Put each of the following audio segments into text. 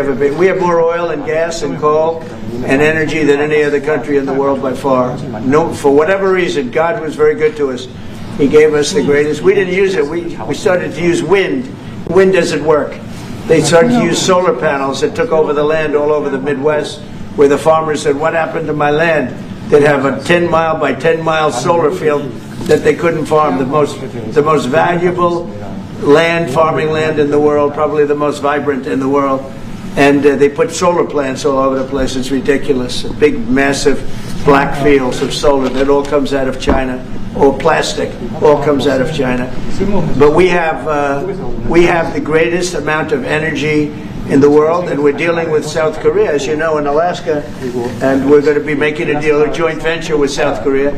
we have more oil and gas and coal and energy than any other country in the world by far. No, for whatever reason, God was very good to us. He gave us the greatest. We didn't use it. We started to use wind. Wind doesn't work. They started to use solar panels that took over the land all over the Midwest, where the farmers said, "What happened to my land?" They'd have a 10-mile by 10-mile solar field that they couldn't farm. The most valuable farming land in the world, probably the most vibrant in the world. And they put solar plants all over the place. It's ridiculous. Big, massive black fields of solar that all comes out of China, or plastic, all comes out of China. But we have the greatest amount of energy in the world, and we're dealing with South Korea, as you know, in Alaska, and we're going to be making a deal, a joint venture with South Korea.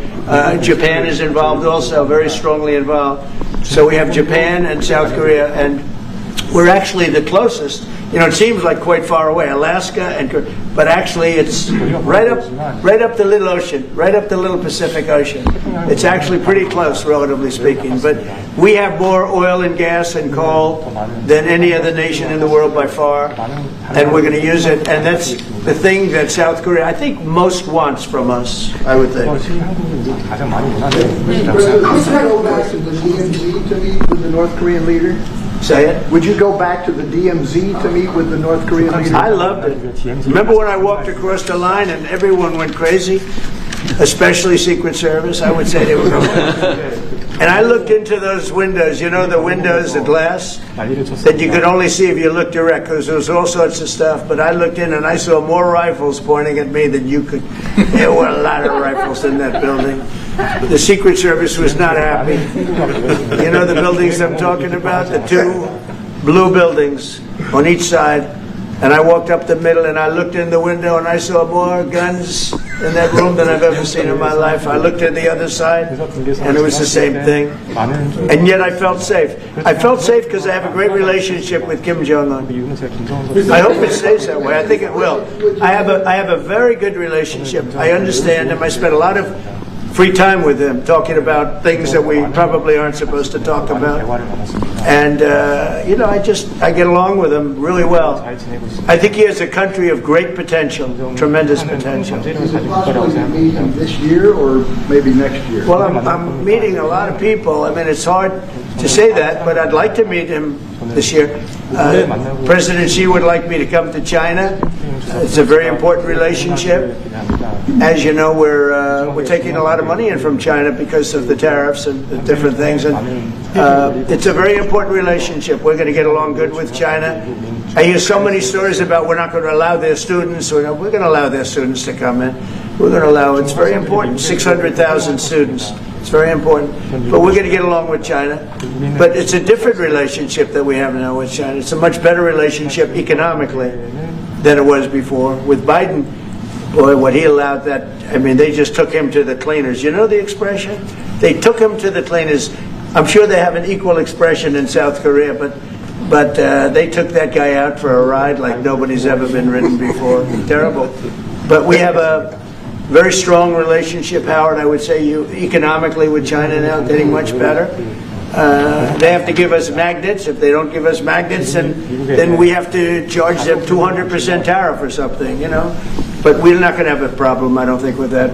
Japan is involved also, very strongly involved. So we have Japan and South Korea, and we're actually the closest. You know, it seems like quite far away, Alaska, but actually it's right up the little ocean, right up the little Pacific Ocean. It's actually pretty close, relatively speaking. But we have more oil and gas and coal than any other nation in the world by far, and we're going to use it. And that's the thing that South Korea, I think, most wants from us, I would think. President, would you go back to the DMZ to meet with the North Korean leader? Say it. Would you go back to the DMZ to meet with the North Korean leader? I loved it. Remember when I walked across the line and everyone went crazy? Especially Secret Service, I would say they were going. And I looked into those windows, you know, the windows, the glass, that you could only see if you looked direct, because there was all sorts of stuff. But I looked in and I saw more rifles pointing at me than you could. There were a lot of rifles in that building. The Secret Service was not happy. You know the buildings I'm talking about? The two blue buildings on each side. And I walked up the middle and I looked in the window and I saw more guns in that room than I've ever seen in my life. I looked at the other side and it was the same thing. And yet I felt safe. I felt safe because I have a great relationship with Kim Jong-un. I hope it stays that way. I think it will. I have a very good relationship. I understand him. I spent a lot of free time with him, talking about things that we probably aren't supposed to talk about. And, you know, I get along with him really well. I think he has a country of great potential, tremendous potential. Is it possible to meet him this year or maybe next year? Well, I'm meeting a lot of people. I mean, it's hard to say that, but I'd like to meet him this year. President Xi would like me to come to China. It's a very important relationship. As you know, we're taking a lot of money in from China because of the tariffs and the different things, and it's a very important relationship. We're going to get along good with China. I hear so many stories about we're not going to allow their students. We're going to allow their students to come in. We're going to allow. It's very important. 600,000 students. It's very important. But we're going to get along with China. But it's a different relationship that we have now with China. It's a much better relationship economically than it was before. With Biden, boy, what he allowed that, I mean, they just took him to the cleaners. You know the expression? They took him to the cleaners. I'm sure they have an equal expression in South Korea, but they took that guy out for a ride like nobody's ever been ridden before. Terrible. But we have a very strong relationship, Howard, I would say, economically with China now, getting much better. They have to give us magnets. If they don't give us magnets, then we have to charge them 200% tariff or something, you know. But we're not going to have a problem, I don't think, with that.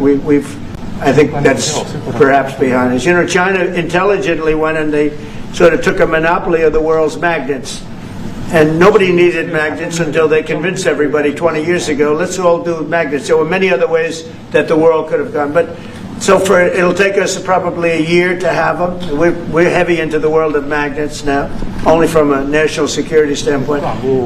I think that's perhaps behind us. You know, China intelligently went and they sort of took a monopoly of the world's magnets. And nobody needed magnets until they convinced everybody 20 years ago, let's all do magnets. There were many other ways that the world could have gone. But so it'll take us probably a year to have them. We're heavy into the world of magnets now, only from a national security standpoint.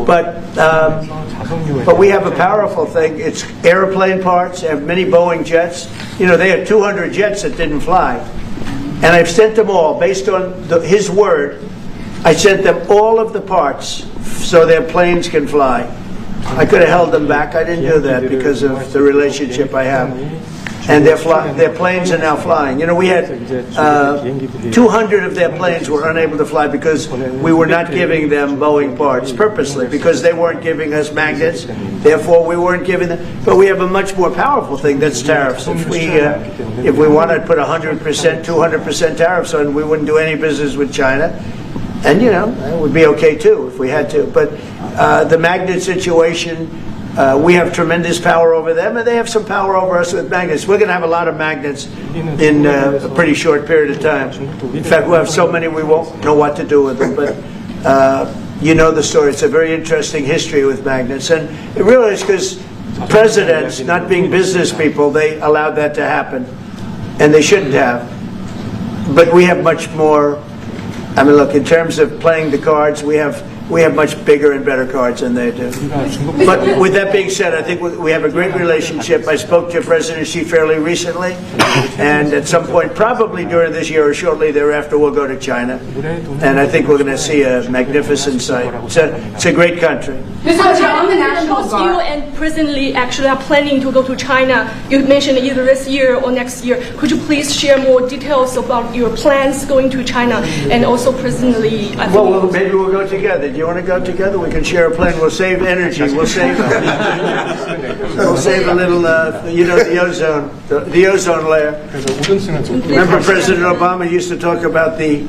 But we have a powerful thing. It's airplane parts. They have many Boeing jets. You know, they had 200 jets that didn't fly. And I've sent them all, based on his word, I sent them all of the parts so their planes can fly. I could have held them back. I didn't do that because of the relationship I have. And their planes are now flying. You know, we had 200 of their planes were unable to fly because we were not giving them Boeing parts purposely, because they weren't giving us magnets. Therefore, we weren't giving them. But we have a much more powerful thing, that's tariffs. If we wanted to put 100%, 200% tariffs on, we wouldn't do any business with China. And, you know, it would be okay, too, if we had to. But the magnet situation, we have tremendous power over them, and they have some power over us with magnets. We're going to have a lot of magnets in a pretty short period of time. In fact, we'll have so many we won't know what to do with them. But you know the story. It's a very interesting history with magnets. And it really is because presidents, not being business people, they allowed that to happen. And they shouldn't have. But we have much more. I mean, look, in terms of playing the cards, we have much bigger and better cards than they do. But with that being said, I think we have a great relationship. I spoke to President Xi fairly recently, and at some point, probably during this year or shortly thereafter, we'll go to China. And I think we're going to see a magnificent sight. It's a great country. Mr. President, on the National Both you Guard, and President Lee actually are planning to go to China. You mentioned either this year or next year. Could you please share more details about your plans going to China and also President Lee? I think Well, maybe we'll go together. Do you want to go together? We can share a plane. We'll save energy. We'll save a little, the ozone layer. Remember President Obama used to talk about the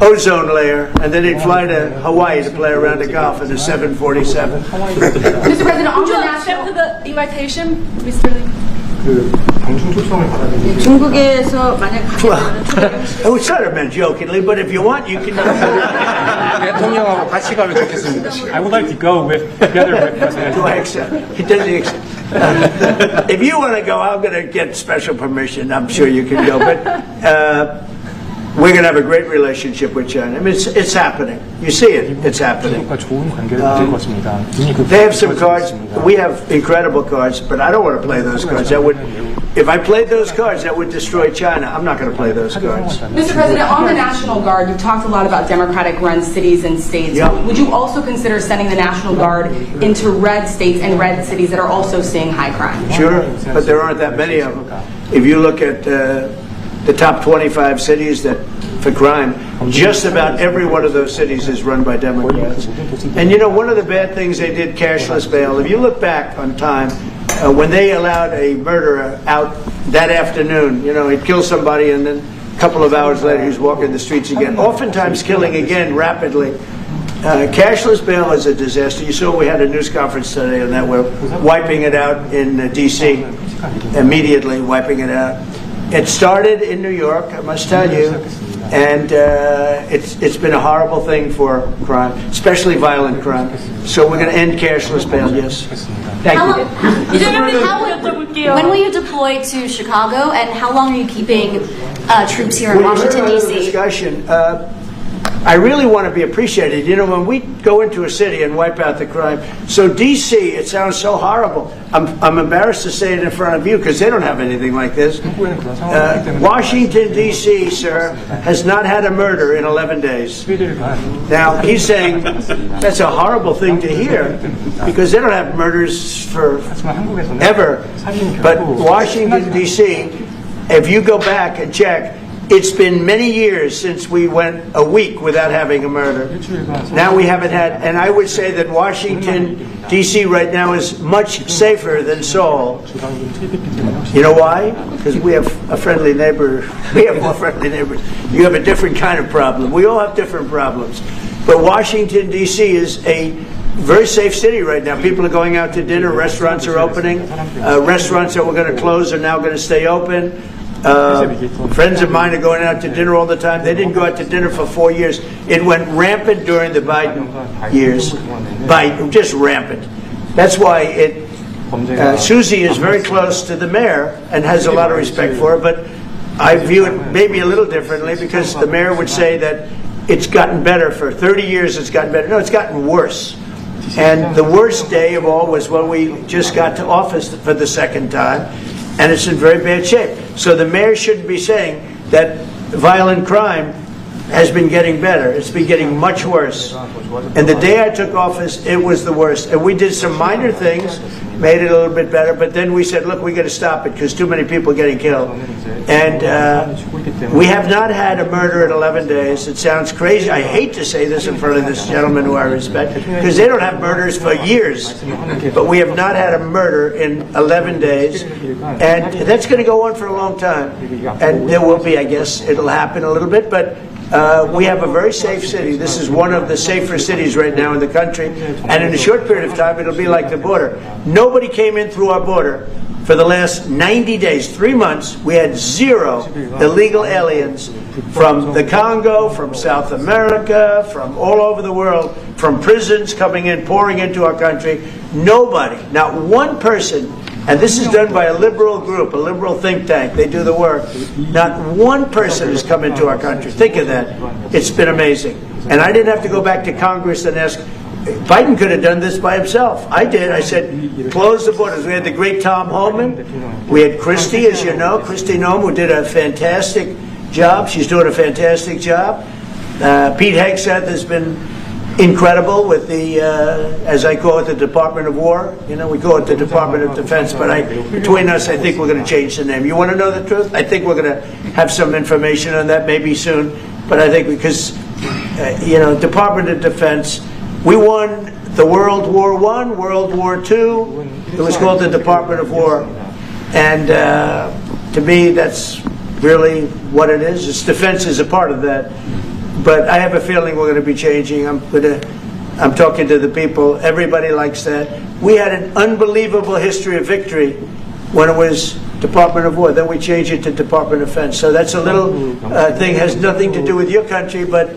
ozone layer, and then he'd fly to Hawaii to play around the golf in a 747. Mr. President, on Would the you National accept the invitation, Mr. Lee? 중국에서 만약 Well, it was sort of meant jokingly, but if you want, you can. 대통령하고 같이 가면 좋겠습니다. I would like to go together with President. Do I accept? He doesn't accept. If you want to go, I'm going to get special permission. I'm sure you can go, but we're going to have a great relationship with China. I mean, it's happening. You see it. It's happening. 중국과 좋은 관계를 가질 것입니다. 이미 그 They have some cards. We have incredible cards, but I don't want to play those cards. If I played those cards, that would destroy China. I'm not going to play those cards. Mr. President, on the National Guard, you've talked a lot about Democratic-run cities and states. Yeah. Would you also consider sending the National Guard into red states and red cities that are also seeing high crime? Sure, but there aren't that many of them. If you look at the top 25 cities for crime, just about every one of those cities is run by Democrats. And you know, one of the bad things they did, cashless bail, if you look back on time, when they allowed a murderer out that afternoon, you know, he'd kill somebody and then a couple of hours later he's walking the streets again, oftentimes killing again rapidly. Cashless bail is a disaster. You saw we had a news conference today on that. We're wiping it out in D.C., immediately wiping it out. It started in New York, I must tell you, and it's been a horrible thing for crime, especially violent crime. So we're going to end cashless bail, yes. Thank you. when will you deploy to Chicago, and how long are you keeping troops here in Washington, D.C.? Discussion. I really want to be appreciated. You know, when we go into a city and wipe out the crime, so D.C., it sounds so horrible. I'm embarrassed to say it in front of you because they don't have anything like this. Washington, D.C., sir, has not had a murder in 11 days. Now, he's saying that's a horrible thing to hear because they don't have murders for ever. But Washington, D.C., if you go back and check, it's been many years since we went a week without having a murder. Now we haven't had, and I would say that Washington, D.C. right now is much safer than Seoul. You know why? Because we have a friendly neighbor. We have more friendly neighbors. You have a different kind of problem. We all have different problems. But Washington, D.C. is a very safe city right now. People are going out to dinner. Restaurants are opening. Restaurants that were going to close are now going to stay open. Friends of mine are going out to dinner all the time. They didn't go out to dinner for 4 years. It went rampant during the Biden years. Just rampant. That's why Susie is very close to the mayor and has a lot of respect for her, but I view it maybe a little differently because the mayor would say that it's gotten better. For 30 years it's gotten better. No, it's gotten worse. And the worst day of all was when we just got to office for the second time, and it's in very bad shape. So the mayor shouldn't be saying that violent crime has been getting better. It's been getting much worse. And the day I took office, it was the worst. And we did some minor things, made it a little bit better, but then we said, look, we got to stop it because too many people are getting killed. And we have not had a murder in 11 days. It sounds crazy. I hate to say this in front of this gentleman who I respect because they don't have murders for years. But we have not had a murder in 11 days. And that's going to go on for a long time. And there will be, I guess, it'll happen a little bit, but we have a very safe city. This is one of the safer cities right now in the country. And in a short period of time, it'll be like the border. Nobody came in through our border. For the last 90 days, 3 months, we had 0 illegal aliens from the Congo, from South America, from all over the world, from prisons coming in, pouring into our country. Nobody, not one person, and this is done by a liberal group, a liberal think tank. They do the work. Not one person has come into our country. Think of that. It's been amazing. And I didn't have to go back to Congress and ask. Biden could have done this by himself. I did. I said, close the borders. We had the great Tom Homan. We had Christie, as you know, Christie Noem, who did a fantastic job. She's doing a fantastic job. Pete Hegseth has been incredible with the, as I call it, the Department of War. You know, we call it the Department of Defense, but between us, I think we're going to change the name. You want to know the truth? I think we're going to have some information on that maybe soon. But I think because, Department of Defense, we won the World War I, World War II. It was called the Department of War. And to me, that's really what it is. Its defense is a part of that. But I have a feeling we're going to be changing. I'm talking to the people. Everybody likes that. We had an unbelievable history of victory when it was Department of War. Then we changed it to Department of Defense. So that's a little thing. Has nothing to do with your country, but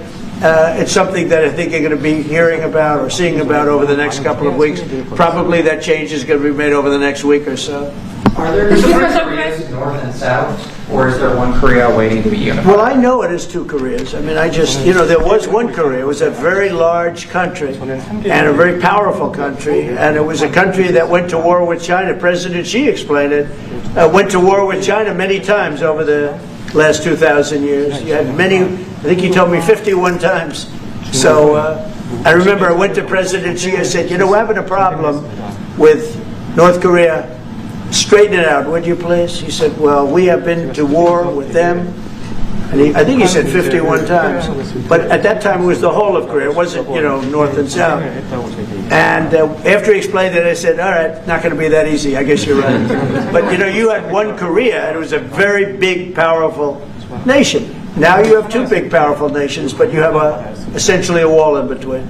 it's something that I think you're going to be hearing about or seeing about over the next couple of weeks. Probably that change is going to be made over the next week or so. Are there two Koreas, North and South, or is there one Korea waiting to be unified? Well, I know it is 2 Koreas. I mean, there was one Korea. It was a very large country and a very powerful country. And it was a country that went to war with China. President Xi explained it. Went to war with China many times over the last 2,000 years. You had many, I think he told me 51 times. So I remember I went to President Xi. I said, we're having a problem with North Korea. Straighten it out, would you please? He said, well, we have been to war with them. And I think he said 51 times. But at that time, it was the whole of Korea. It wasn't, North and South. And after he explained it, I said, all right, not going to be that easy. I guess you're right. But, you had one Korea, and it was a very big, powerful nation. Now you have 2 big, powerful nations, but you have essentially a wall in between.